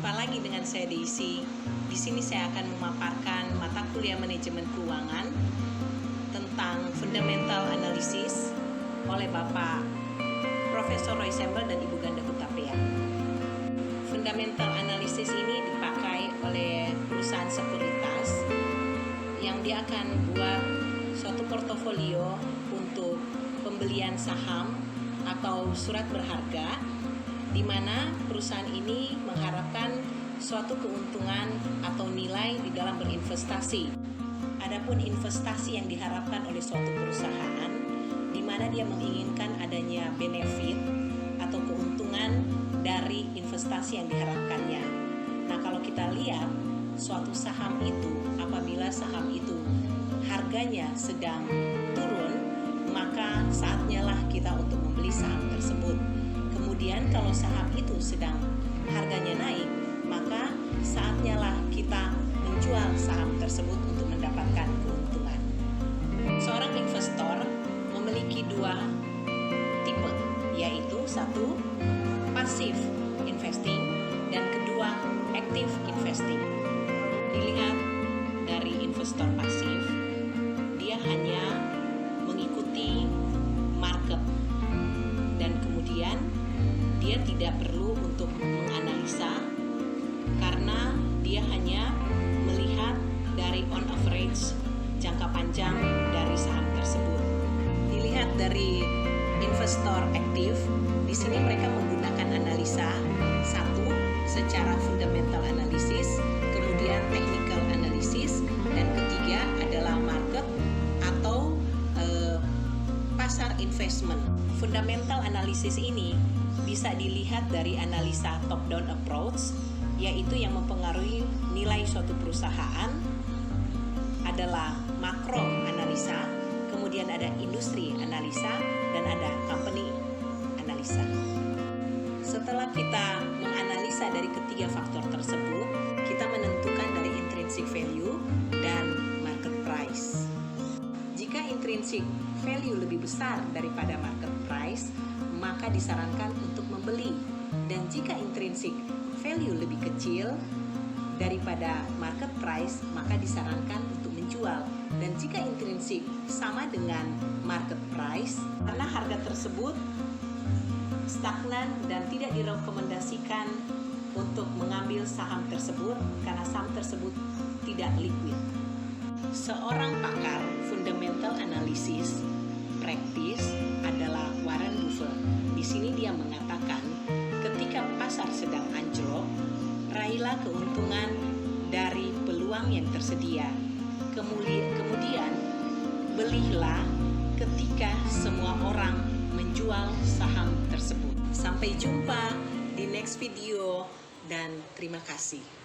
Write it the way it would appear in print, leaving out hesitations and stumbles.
Jumpa lagi dengan saya Daisy. Di sini saya akan memaparkan mata kuliah manajemen keuangan tentang fundamental analysis oleh Bapak Profesor Roy Sembel dan Ibu Ganda Hutapea. Fundamental analysis ini dipakai oleh perusahaan sekuritas yang dia akan buat suatu portofolio untuk pembelian saham atau surat berharga, di mana perusahaan ini mengharapkan suatu keuntungan atau nilai di dalam berinvestasi. Adapun investasi yang diharapkan oleh suatu perusahaan, di mana dia menginginkan adanya benefit atau keuntungan dari investasi yang diharapkannya. Nah, kalau kita lihat suatu saham itu, apabila saham itu harganya sedang turun, maka saatnya lah kita untuk membeli saham tersebut. Kemudian kalau saham itu sedang harganya naik, maka saatnya lah kita menjual saham tersebut untuk mendapatkan keuntungan. Seorang investor memiliki dua tipe, yaitu satu, passive investing, dan kedua, active investing. Dilihat dari investor pasif, dia hanya mengikuti market dan kemudian dia tidak perlu untuk menganalisa karena dia hanya melihat dari on average jangka panjang dari saham tersebut. Dilihat dari investor aktif, di sini mereka menggunakan analisa, satu, secara fundamental analysis, kemudian technical analysis, dan ketiga adalah market atau pasar investment. Fundamental analysis ini bisa dilihat dari analisa top-down approach, yaitu yang mempengaruhi nilai suatu perusahaan adalah makro analisa, kemudian ada industri analisa, dan ada company analisa. Setelah kita menganalisa dari ketiga faktor tersebut, kita menentukan dari intrinsic value dan market price. Jika intrinsic value lebih besar daripada market price, maka disarankan untuk membeli. Dan jika intrinsic value lebih kecil daripada market price, maka disarankan untuk menjual. Dan jika intrinsic sama dengan market price, karena harga tersebut stagnan dan tidak direkomendasikan untuk mengambil saham tersebut karena saham tersebut tidak liquid. Seorang pakar fundamental analysis practice adalah Warren Buffett. Di sini dia mengatakan, ketika pasar sedang anjlok, raihlah keuntungan dari peluang yang tersedia. Kemudian belilah ketika semua orang menjual saham tersebut. Sampai jumpa di next video dan terima kasih.